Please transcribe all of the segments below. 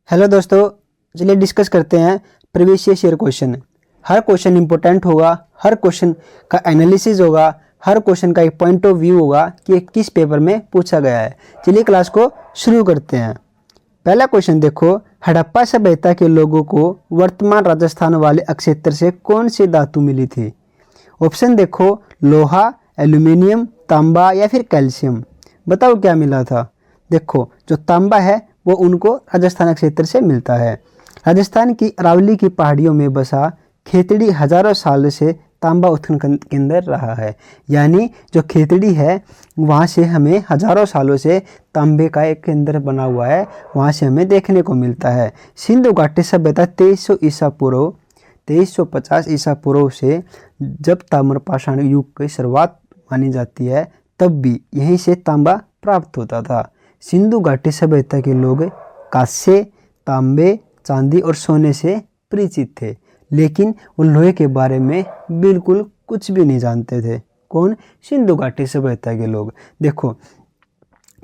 Hello दोस्तों, चलिए discuss करते हैं प्रीवियस ईयर क्वेश्चन। हर क्वेश्चन इंपॉर्टेंट होगा, हर क्वेश्चन का एनालिसिस होगा, हर क्वेश्चन का एक पॉइंट ऑफ व्यू होगा कि ये किस पेपर में पूछा गया है। चलिए क्लास को शुरू करते हैं। पहला क्वेश्चन देखो, हड़प्पा सभ्यता के लोगों को वर्तमान राजस्थान वाले अक्षेत्र से कौन सी धातु मिली थी? ऑप्शन देखो, लोहा, एल्यूमिनियम, तांबा या फिर कैल्शियम। बताओ क्या मिला था। देखो, जो तांबा है वो उनको राजस्थान क्षेत्र से मिलता है। राजस्थान की अरावली की पहाड़ियों में बसा खेतड़ी हजारों साल से तांबा उत्खनन केंद्र रहा है। यानी जो खेतड़ी है वहाँ से हमें हजारों सालों से तांबे का एक केंद्र बना हुआ है, वहाँ से हमें देखने को मिलता है। सिंधु घाटी सभ्यता 2300 ईसा पूर्व 2350 ईसा पूर्व से जब ताम्रपाषाण युग की शुरुआत मानी जाती है, तब भी यहीं से तांबा प्राप्त होता था। सिंधु घाटी सभ्यता के लोग कांसे, तांबे, चांदी और सोने से परिचित थे, लेकिन वो लोहे के बारे में बिल्कुल कुछ भी नहीं जानते थे। कौन? सिंधु घाटी सभ्यता के लोग। देखो,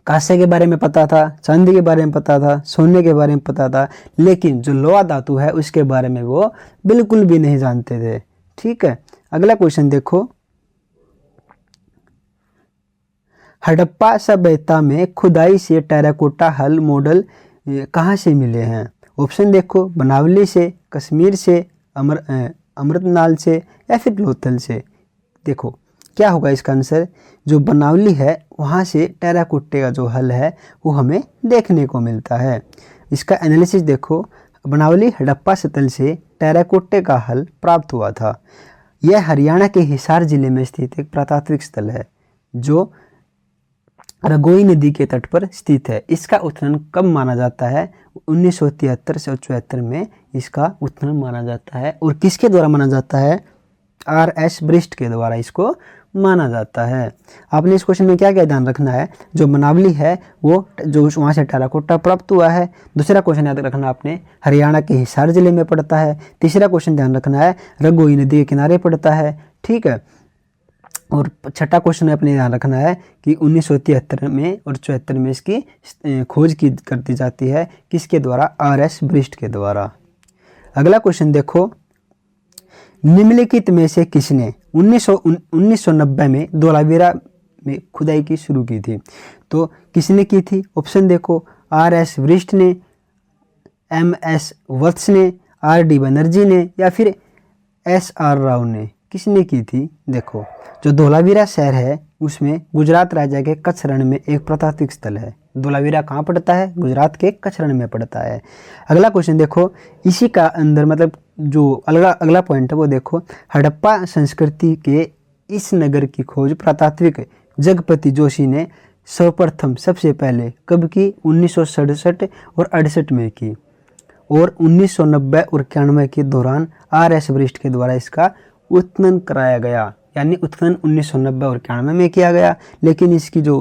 कांसे के बारे में पता था, चांदी के बारे में पता था, सोने के बारे में पता था, लेकिन जो लोहा धातु है उसके बारे में वो बिल्कुल भी नहीं जानते थे। ठीक है, अगला क्वेश्चन देखो, हड़प्पा सभ्यता में खुदाई से टेराकोटा हल मॉडल कहाँ से मिले हैं? ऑप्शन देखो, बनावली से, कश्मीर से, अमृतनाल से या फिर लोथल से। देखो क्या होगा इसका आंसर। जो बनावली है वहाँ से टेराकोटे का जो हल है वो हमें देखने को मिलता है। इसका एनालिसिस देखो, बनावली हड़प्पा स्थल से टेराकोटे का हल प्राप्त हुआ था। यह हरियाणा के हिसार जिले में स्थित एक पुरातात्विक स्थल है जो रगोई नदी के तट पर स्थित है। इसका उत्खनन कब माना जाता है? 1973 से 74 में इसका उत्खनन माना जाता है। और किसके द्वारा माना जाता है? आर.एस. ब्रिस्ट के द्वारा इसको माना जाता है। आपने इस क्वेश्चन में क्या क्या ध्यान रखना है? जो बनावली है वो जो वहाँ से टेराकोटा प्राप्त हुआ है। दूसरा क्वेश्चन याद रखना आपने, हरियाणा के हिसार जिले में पड़ता है। तीसरा क्वेश्चन ध्यान रखना है, रगोई नदी के किनारे पड़ता है। ठीक है, और छठा क्वेश्चन अपने ध्यान रखना है कि 1973 में और 74 में इसकी खोज की करती जाती है। किसके द्वारा? आर.एस. ब्रिस्ट के द्वारा। अगला क्वेश्चन देखो, निम्नलिखित में से किसने 1990 में धोलावीरा में खुदाई की शुरू की थी? तो किसने की थी? ऑप्शन देखो, आर.एस. ब्रिस्ट ने, एम.एस. वत्स ने, आर.डी. बनर्जी ने या फिर एस.आर. राव ने। किसने की थी? देखो, जो धोलावीरा शहर है उसमें गुजरात राज्य के कच्छ रण में एक पुरातात्विक स्थल है। धोलावीरा कहाँ पड़ता है? गुजरात के कच्छ रण में पड़ता है। अगला क्वेश्चन देखो, इसी का अंदर मतलब जो अगला पॉइंट है वो देखो, हड़प्पा संस्कृति के इस नगर की खोज पुरातात्विक जगपति जोशी ने सर्वप्रथम सबसे पहले कब की? 1967 और 68 में की। और 1990 और 91 के दौरान आर.एस. ब्रिस्ट के द्वारा इसका उत्खनन कराया गया। यानी उत्खनन 1990 और 91 में किया गया, लेकिन इसकी जो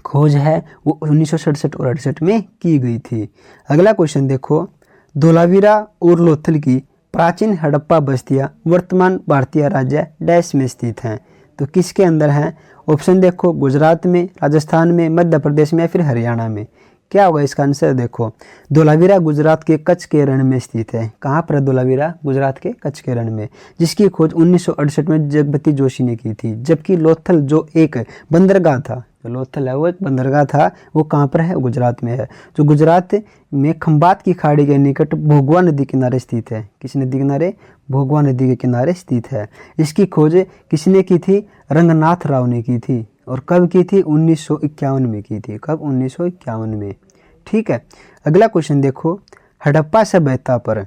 खोज है वो 1967 और 68 में की गई थी। अगला क्वेश्चन देखो, धोलावीरा और लोथल की प्राचीन हड़प्पा बस्तियां वर्तमान भारतीय राज्य डैश में स्थित हैं। तो किसके अंदर हैं? ऑप्शन देखो, गुजरात में, राजस्थान में, मध्य प्रदेश में या फिर हरियाणा में। क्या होगा इसका आंसर? देखो, धोलावीरा गुजरात के कच्छ के रण में स्थित है। कहाँ पर? धोलावीरा गुजरात के कच्छ के रण में, जिसकी खोज 1968 में जगपति जोशी ने की थी। जबकि लोथल जो एक बंदरगाह था, जो लोथल है वो एक बंदरगाह था, वो कहाँ पर है? गुजरात में है, जो गुजरात में खंबात की खाड़ी के निकट भोगवा नदी किनारे स्थित है। किस नदी किनारे? भोगवा नदी के किनारे स्थित है। इसकी खोज किसने की थी? रंगनाथ राव ने की थी। और कब की थी? 1951 में की थी। कब? 1951 में। ठीक है, अगला क्वेश्चन देखो, हड़प्पा सभ्यता पर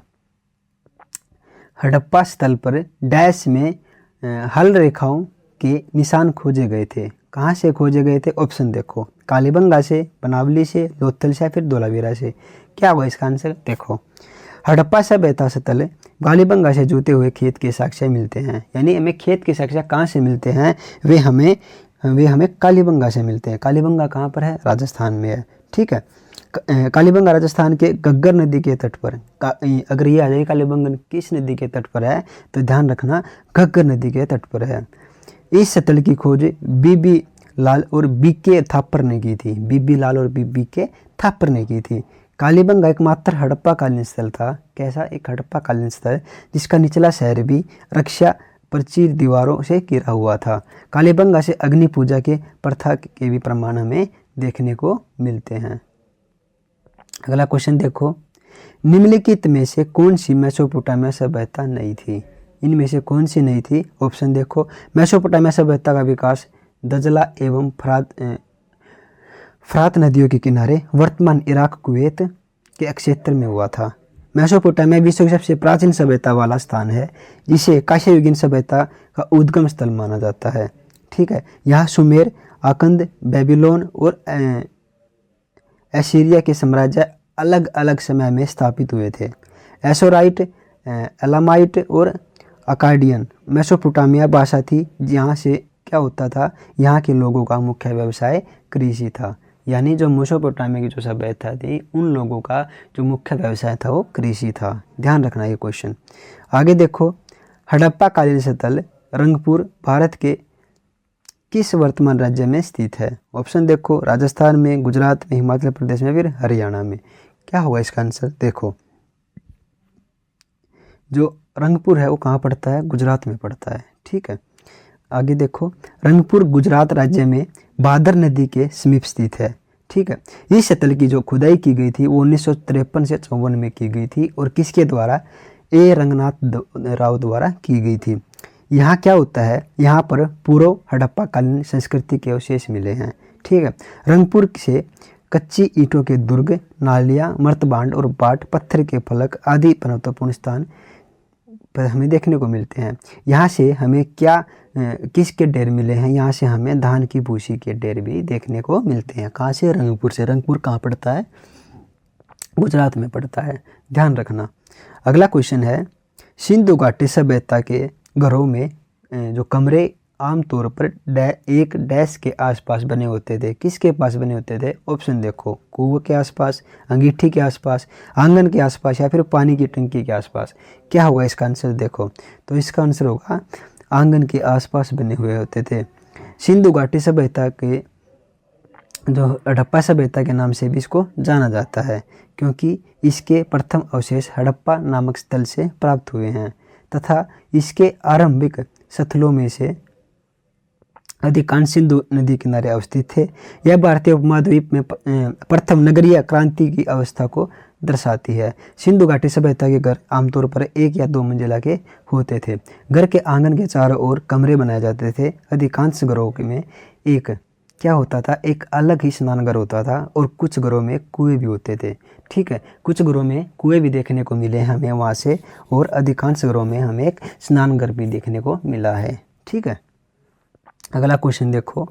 हड़प्पा स्थल पर डैश में हल रेखाओं के निशान खोजे गए थे। कहाँ से खोजे गए थे? ऑप्शन देखो, कालीबंगा से, बनावली से, लोथल से या फिर धोलावीरा से। क्या होगा इसका आंसर? देखो, हड़प्पा सभ्यता स्थल कालीबंगा से जुते हुए खेत के साक्ष्य मिलते हैं। यानी हमें खेत के साक्ष्य कहाँ से मिलते हैं? वे हमें कालीबंगा से मिलते हैं। कालीबंगा कहाँ पर है? राजस्थान में है। ठीक है, कालीबंगा राजस्थान के घग्गर नदी के तट पर। अगर ये आ जाए कालीबंगा किस नदी के तट पर है, तो ध्यान रखना घग्गर नदी के तट पर है। इस स्थल की खोज बीबी लाल और बी.के. थापर ने की थी। बीबी लाल और बी.के. थापर ने की थी। कालीबंगा एकमात्र हड़प्पा कालीन स्थल था। कैसा? एक हड़प्पा कालीन स्थल जिसका निचला शहर भी रक्षा प्राचीर दीवारों से घिरा हुआ था। कालीबंगा से अग्नि पूजा के प्रथा के भी प्रमाण हमें देखने को मिलते हैं। अगला क्वेश्चन देखो, निम्नलिखित में से कौन सी मेसोपोटामिया सभ्यता नहीं थी? इनमें से कौन सी नहीं थी? ऑप्शन देखो, मेसोपोटामिया सभ्यता का विकास दजला एवं फरात नदियों के किनारे वर्तमान इराक कुवैत के क्षेत्र में हुआ था। मेसोपोटामिया विश्व की सबसे प्राचीन सभ्यता वाला स्थान है, जिसे कांस्ययुगीन सभ्यता का उद्गम स्थल माना जाता है। ठीक है, यहाँ सुमेर, आकंद, बेबीलोन और एसीरिया के साम्राज्य अलग अलग समय में स्थापित हुए थे। एसोराइट, एलामाइट और अकाडियन मेसोपोटामिया भाषा थी। यहाँ से क्या होता था? यहाँ के लोगों का मुख्य व्यवसाय कृषि था। यानी जो मेसोपोटामिया की जो सभ्यता थी, उन लोगों का जो मुख्य व्यवसाय था वो कृषि था। ध्यान रखना ये क्वेश्चन। आगे देखो, हड़प्पा कालीन स्थल रंगपुर भारत के किस वर्तमान राज्य में स्थित है? ऑप्शन देखो, राजस्थान में, गुजरात में, हिमाचल प्रदेश में, फिर हरियाणा में। क्या होगा इसका आंसर? देखो, जो रंगपुर है वो कहाँ पड़ता है? गुजरात में पड़ता है। ठीक है, आगे देखो, रंगपुर गुजरात राज्य में भादर नदी के समीप स्थित है। ठीक है, इस स्थल की जो खुदाई की गई थी वो 1953 से 54 में की गई थी और किसके द्वारा? ए रंगनाथ राव द्वारा की गई थी। यहाँ क्या होता है? यहाँ पर पूर्व हड़प्पा कालीन संस्कृति के अवशेष मिले हैं। ठीक है, रंगपुर से कच्ची ईंटों के दुर्ग, नालियाँ, मर्तबांड और बाट, पत्थर के फलक आदि महत्वपूर्ण स्थान पर हमें देखने को मिलते हैं। यहाँ से हमें क्या किसके ढेर मिले हैं? यहाँ से हमें धान की भूसी के ढेर भी देखने को मिलते हैं। कहाँ से? रंगपुर से। रंगपुर कहाँ पड़ता है? गुजरात में पड़ता है। ध्यान रखना। अगला क्वेश्चन है, सिंधु घाटी सभ्यता के घरों में जो कमरे आमतौर पर एक डैश के आसपास बने होते थे। किसके पास बने होते थे? ऑप्शन देखो, कुएं के आसपास, अंगीठी के आसपास, आंगन के आसपास या फिर पानी की टंकी के आसपास। क्या होगा इसका आंसर? देखो, तो इसका आंसर होगा आंगन के आसपास बने हुए होते थे। सिंधु घाटी सभ्यता के जो हड़प्पा सभ्यता के नाम से भी इसको जाना जाता है, क्योंकि इसके प्रथम अवशेष हड़प्पा नामक स्थल से प्राप्त हुए हैं तथा इसके आरंभिक स्थलों में से अधिकांश सिंधु नदी किनारे अवस्थित थे। यह भारतीय उपमहाद्वीप में प्रथम नगरीय क्रांति की अवस्था को दर्शाती है। सिंधु घाटी सभ्यता के घर आमतौर पर 1 या 2 मंजिला के होते थे। घर के आंगन के चारों ओर कमरे बनाए जाते थे। अधिकांश घरों में एक क्या होता था? एक अलग ही स्नानघर होता था और कुछ घरों में कुएं भी होते थे। ठीक है, कुछ घरों में कुएं भी देखने को मिले हमें वहाँ से, और अधिकांश घरों में हमें एक स्नानघर भी देखने को मिला है। ठीक है, अगला क्वेश्चन देखो,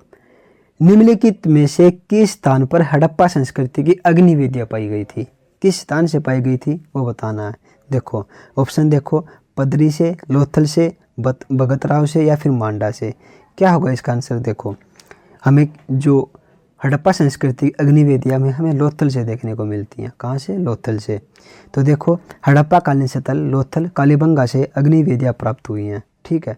निम्नलिखित में से किस स्थान पर हड़प्पा संस्कृति की अग्निवेदियाँ पाई गई थी? किस स्थान से पाई गई थी वो बताना है। देखो, ऑप्शन देखो, पदरी से, लोथल से, भगतराव से या फिर मांडा से। क्या होगा इसका आंसर? देखो, हमें जो हड़प्पा संस्कृति अग्निवेदियाँ में हमें लोथल से देखने को मिलती हैं। कहाँ से? लोथल से। तो देखो, हड़प्पा कालीन स्थल लोथल कालीबंगा से अग्निवेदियाँ प्राप्त हुई हैं। ठीक है,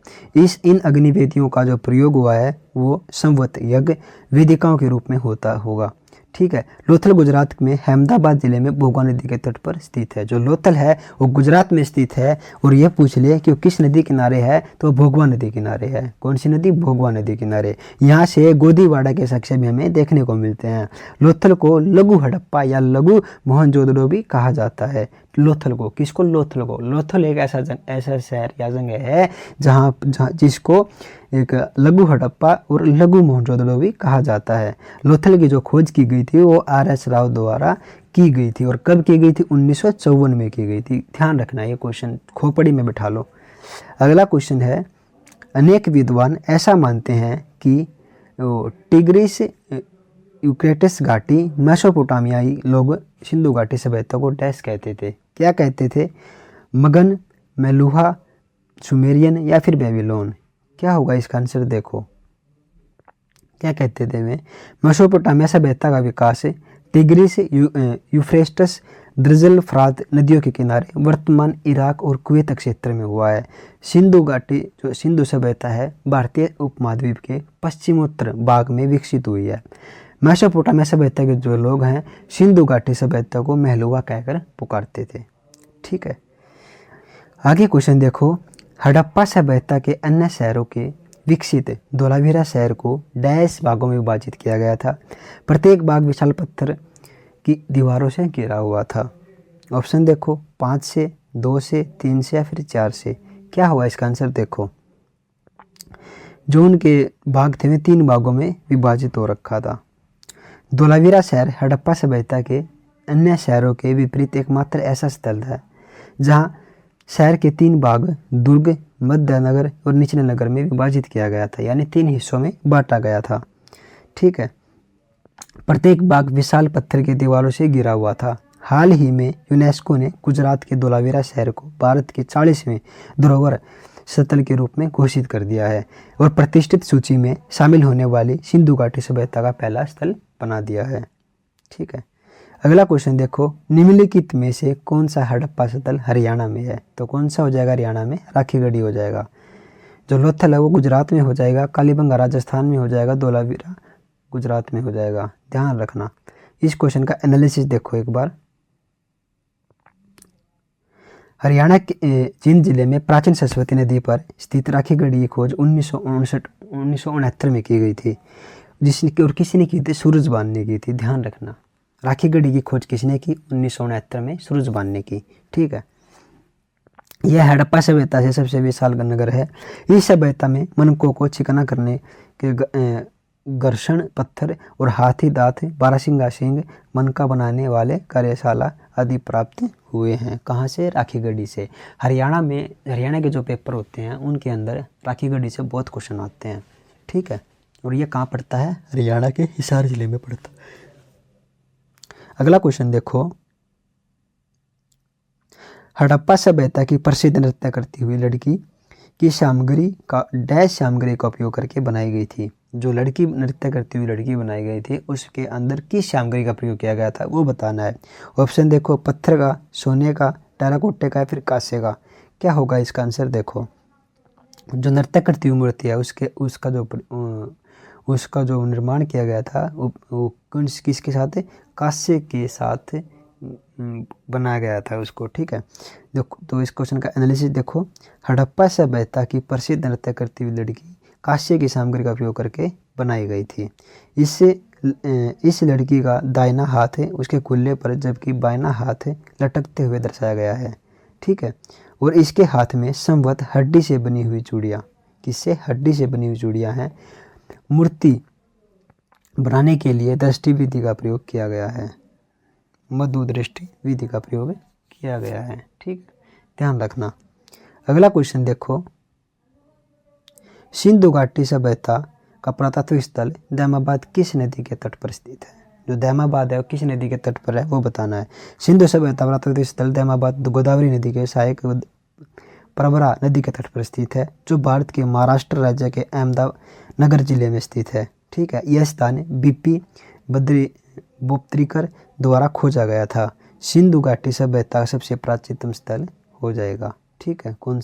इन अग्निवेदियों का जो प्रयोग हुआ है वो संवत यज्ञ वेदिकाओं के रूप में होता होगा। ठीक है, लोथल गुजरात में अहमदाबाद जिले में भोगवा नदी के तट पर स्थित है। जो लोथल है वो गुजरात में स्थित है, और यह पूछ ले कि वो किस नदी किनारे है, तो भोगवा नदी किनारे है। कौन सी नदी? भोगवा नदी किनारे। यहाँ से गोदीवाड़ा के साक्ष्य भी हमें देखने को मिलते हैं। लोथल को लघु हड़प्पा या लघु मोहनजोदड़ो भी कहा जाता है। लोथल को, किसको? लोथल को। लोथल एक ऐसा शहर या जगह है जहाँ जिसको एक लघु हड़प्पा और लघु मोहनजोदड़ो भी कहा जाता है। लोथल की जो खोज की गई थी वो RS राव द्वारा की गई थी, और कब की गई थी? 1954 में की गई थी। ध्यान रखना, ये क्वेश्चन खोपड़ी में बिठा लो। अगला क्वेश्चन है, अनेक विद्वान ऐसा मानते हैं कि टिग्रिस यूफ्रेटिस घाटी मेसोपोटामियाई लोग सिंधु घाटी सभ्यता को डैश कहते थे। क्या कहते थे? मगन, मेलुहा, सुमेरियन या फिर बेबीलोन। क्या होगा इसका आंसर? देखो, क्या कहते थे वे? मेसोपोटामिया सभ्यता का विकास टिग्रिस यूफ्रेटिस द्रजल फरात नदियों के किनारे वर्तमान इराक और कुवैत क्षेत्र में हुआ है। सिंधु घाटी जो सिंधु सभ्यता है भारतीय उपमहाद्वीप के पश्चिमोत्तर भाग में विकसित हुई है। मेसोपोटामिया सभ्यता के जो लोग हैं सिंधु घाटी सभ्यता को महलुआ कहकर पुकारते थे। ठीक है, आगे क्वेश्चन देखो, हड़प्पा सभ्यता के अन्य शहरों के विकसित धोलावीरा शहर को डैश भागों में विभाजित किया गया था। प्रत्येक भाग विशाल पत्थर की दीवारों से घिरा हुआ था। ऑप्शन देखो, 5 से, 2 से, 3 से या फिर 4 से। क्या हुआ इसका आंसर देखो, जो उनके भाग थे वे 3 भागों में विभाजित हो रखा था। धोलावीरा शहर हड़प्पा सभ्यता के अन्य शहरों के विपरीत एकमात्र ऐसा स्थल है जहां शहर के 3 भाग दुर्ग, मध्य नगर और निचले नगर में विभाजित किया गया था, यानी 3 हिस्सों में बांटा गया था। ठीक है, प्रत्येक भाग विशाल पत्थर की दीवारों से घिरा हुआ था। हाल ही में यूनेस्को ने गुजरात के धोलावीरा शहर को भारत के 40वें धरोहर स्थल के रूप में घोषित कर दिया है और प्रतिष्ठित सूची में शामिल होने वाली सिंधु घाटी सभ्यता का पहला स्थल बना दिया है। ठीक है, अगला क्वेश्चन देखो, निम्नलिखित में से कौन सा हड़प्पा स्थल हरियाणा में है? तो कौन सा हो जाएगा हरियाणा में? राखीगढ़ी हो जाएगा। जो लोथल है वो गुजरात में हो जाएगा, कालीबंगा राजस्थान में हो जाएगा, धोलावीरा गुजरात में हो जाएगा। ध्यान रखना। इस क्वेश्चन का एनालिसिस देखो एक बार। हरियाणा के जींद जिले में प्राचीन सरस्वती नदी पर स्थित राखीगढ़ी की खोज 1969 में की गई थी, जिसने और किसने की थी? सूरजबान ने की थी। ध्यान रखना, राखीगढ़ी की खोज किसने की? 1969 में सूरजबान ने की। ठीक है, यह हड़प्पा सभ्यता से सबसे विशाल नगर है। इस सभ्यता में मनकों को चिकना करने के घर्षण पत्थर और हाथी दांत, बारहसिंगा सींग, मनका बनाने वाले कार्यशाला आदि प्राप्त हुए हैं। कहाँ से? राखीगढ़ी से। हरियाणा के जो पेपर होते हैं उनके अंदर राखीगढ़ी से बहुत क्वेश्चन आते हैं। ठीक है, और ये कहाँ पड़ता है? हरियाणा के हिसार जिले में पड़ता है। अगला क्वेश्चन देखो, हड़प्पा सभ्यता की प्रसिद्ध नृत्य करती हुई लड़की की सामग्री का डैश सामग्री का उपयोग करके बनाई गई थी। जो लड़की नृत्य करती हुई लड़की बनाई गई थी उसके अंदर किस सामग्री का प्रयोग किया गया था वो बताना है। ऑप्शन देखो, पत्थर का, सोने का, टेराकोटे का या फिर कांसे का। क्या होगा इसका आंसर देखो, जो नृत्य करती हुई मूर्ति है उसका जो निर्माण किया गया था वो किसके साथ? कांसे के साथ बनाया गया था उसको। ठीक है, देखो तो इस क्वेश्चन का एनालिसिस देखो, हड़प्पा सभ्यता की प्रसिद्ध नृत्य करती हुई लड़की कांसे की सामग्री का उपयोग करके बनाई गई थी। इस लड़की का दाहिना हाथ उसके कुल्ले पर जबकि बायां हाथ लटकते हुए दर्शाया गया है। ठीक है, और इसके हाथ में संभवत हड्डी से बनी हुई चूड़ियाँ, किससे? हड्डी से बनी हुई चूड़ियाँ हैं। मूर्ति बनाने के लिए दृष्टि विधि का प्रयोग किया गया है, मधु दृष्टि विधि का प्रयोग किया गया है। ठीक, ध्यान रखना। अगला क्वेश्चन देखो, सिंधु घाटी सभ्यता का पुरातत्व स्थल दैमाबाद किस नदी के तट पर स्थित है? जो दैमाबाद है वो किस नदी के तट पर है वो बताना है। सिंधु सभ्यता पुरातत्व स्थल दैमाबाद गोदावरी नदी के सहायक प्रवरा नदी के तट पर स्थित है, जो भारत के महाराष्ट्र राज्य के अहमदनगर जिले में स्थित है। ठीक है, यह स्थान बीपी बोप्त्रिकर द्वारा खोजा गया था। सिंधु घाटी सभ्यता का सबसे प्राचीनतम स्थल हो जाएगा। ठीक है, कौन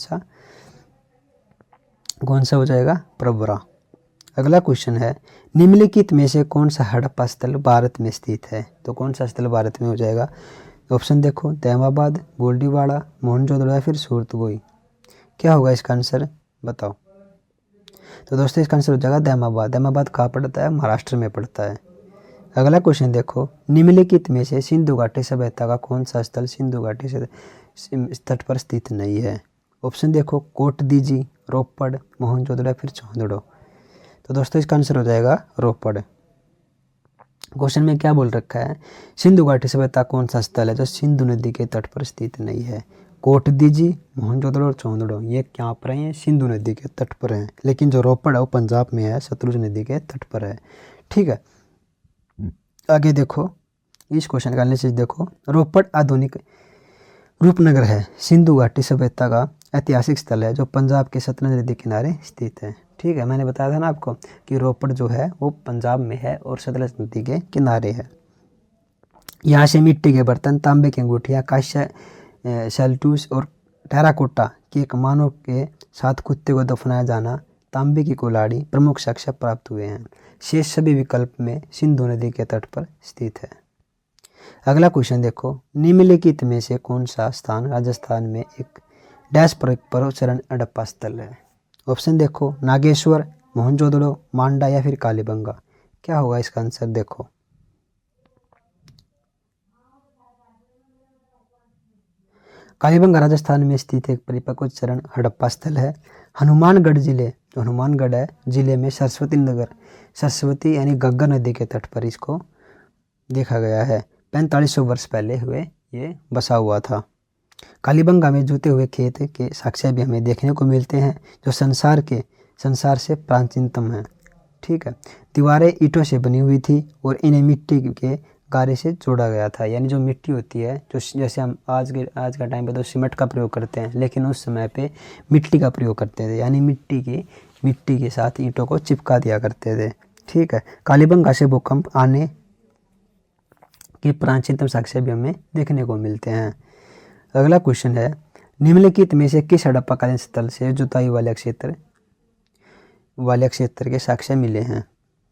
सा हो जाएगा? प्रवरा। अगला क्वेश्चन है, निम्नलिखित में से कौन सा हड़प्पा स्थल भारत में स्थित है? तो कौन सा स्थल भारत में हो जाएगा? ऑप्शन देखो, दैमाबाद, गोल्डीवाड़ा, मोहनजोदड़ो या फिर सूरतगोई। क्या होगा इसका आंसर बताओ। तो दोस्तों इसका आंसर हो जाएगा दैमाबाद। दैमाबाद कहाँ पड़ता है? महाराष्ट्र में पड़ता है। अगला क्वेश्चन देखो, निम्नलिखित में से सिंधु घाटी सभ्यता का कौन सा स्थल सिंधु घाटी से तट पर स्थित नहीं है? ऑप्शन देखो, कोटदीजी, रोपड़, मोहनजोदड़ो फिर चौंदड़ो। तो दोस्तों इसका आंसर हो जाएगा रोपड़। क्वेश्चन में क्या बोल रखा है? सिंधु घाटी सभ्यता कौन सा स्थल है जो सिंधु नदी के तट पर स्थित नहीं है? कोटदीजी, मोहनजोदड़ो और चौंदड़ो ये क्या पर हैं? सिंधु नदी के तट पर हैं। लेकिन जो रोपड़ है वो पंजाब में है, सतलुज नदी के तट पर है। ठीक है, आगे देखो, इस क्वेश्चन का एनालिसिस देखो, रोपड़ आधुनिक रूपनगर है। सिंधु घाटी सभ्यता का ऐतिहासिक स्थल है जो पंजाब के सतलुज नदी किनारे स्थित है। ठीक है, मैंने बताया था ना आपको कि रोपड़ जो है वो पंजाब में है और सतलुज नदी के किनारे है। यहाँ से मिट्टी के बर्तन, तांबे की अंगूठियाँ, कांस्य, सैल्टूस और टेराकोटा के एक मानव के साथ कुत्ते को दफनाया जाना तांबे की कुल्हाड़ी प्रमुख साक्ष्य प्राप्त हुए हैं। शेष सभी विकल्प में सिंधु नदी के तट पर स्थित है। अगला क्वेश्चन देखो, निम्नलिखित में से कौन सा स्थान राजस्थान में एक डैश पर पर्वतचरण हड़प्पा स्थल है? ऑप्शन देखो, नागेश्वर, मोहनजोदड़ो, मांडा या फिर कालीबंगा। क्या होगा इसका आंसर? देखो कालीबंगा राजस्थान में स्थित एक परिपक्व चरण हड़प्पा स्थल है। हनुमानगढ़ जिले, जो हनुमानगढ़ है, जिले में सरस्वती नगर, सरस्वती यानी गंगा नदी के तट पर इसको देखा गया है। 4500 वर्ष पहले हुए ये बसा हुआ था। कालीबंगा में जूते हुए खेत के साक्ष्य भी हमें देखने को मिलते हैं, जो संसार से प्राचीनतम है। ठीक है, दीवारें ईंटों से बनी हुई थी और इन्हें मिट्टी के गारे से जोड़ा गया था। यानी जो मिट्टी होती है, जो जैसे हम आज का टाइम पे तो सीमेंट का प्रयोग करते हैं, लेकिन उस समय पे मिट्टी का प्रयोग करते थे। यानी मिट्टी के साथ ईंटों को चिपका दिया करते थे। ठीक है, कालीबंगा से भूकंप आने के प्राचीनतम साक्ष्य भी हमें देखने को मिलते हैं। अगला क्वेश्चन है, निम्नलिखित में से किस हड़प्पाकालीन स्थल से जुताई वाले क्षेत्र के साक्ष्य मिले हैं?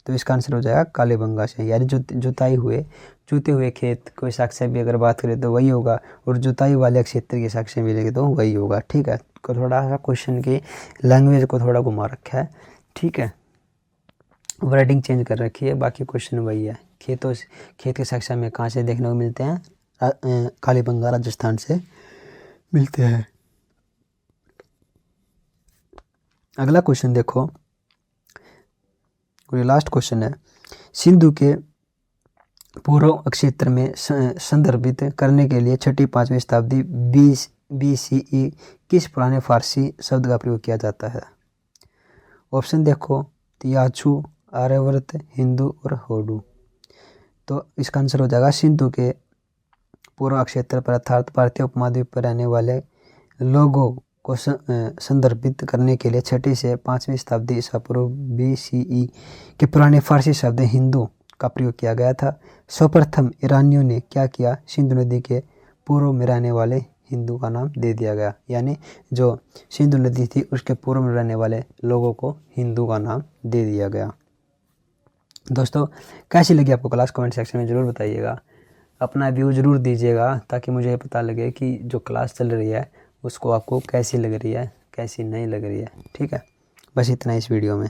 तो इसका आंसर हो जाएगा कालीबंगा से। यानी जूते हुए खेत कोई साक्ष्य भी अगर बात करें तो वही होगा, और जुताई वाले क्षेत्र के साक्ष्य मिलेंगे तो वही होगा। ठीक है, को थोड़ा सा क्वेश्चन की लैंग्वेज को थोड़ा घुमा रखा है। ठीक है, वर्डिंग चेंज कर रखी है, बाकी क्वेश्चन वही है। खेत के साक्ष्य में कहाँ से देखने को मिलते हैं? कालीबंगा राजस्थान से मिलते हैं। अगला क्वेश्चन देखो, लास्ट क्वेश्चन है, सिंधु के पूर्व क्षेत्र में संदर्भित करने के लिए 6वीं-5वीं शताब्दी BCE किस पुराने फारसी शब्द का प्रयोग किया जाता है? ऑप्शन देखो, याचू, आर्यवर्त, हिंदू और होडू। तो इसका आंसर हो जाएगा सिंधु के पूर्व क्षेत्र पर अर्थात भारतीय उपमहाद्वीप पर रहने वाले लोगों को संदर्भित करने के लिए 6वीं से 5वीं शताब्दी ईसा पूर्व BCE के पुराने फारसी शब्द हिंदू का प्रयोग किया गया था। सर्वप्रथम ईरानियों ने क्या किया? सिंधु नदी के पूर्व में रहने वाले हिंदू का नाम दे दिया गया। यानी जो सिंधु नदी थी उसके पूर्व में रहने वाले लोगों को हिंदू का नाम दे दिया गया। दोस्तों, कैसी लगी आपको क्लास? कमेंट सेक्शन में ज़रूर बताइएगा, अपना व्यू ज़रूर दीजिएगा, ताकि मुझे पता लगे कि जो क्लास चल रही है उसको आपको कैसी लग रही है, कैसी नहीं लग रही है। ठीक है, बस इतना इस वीडियो में।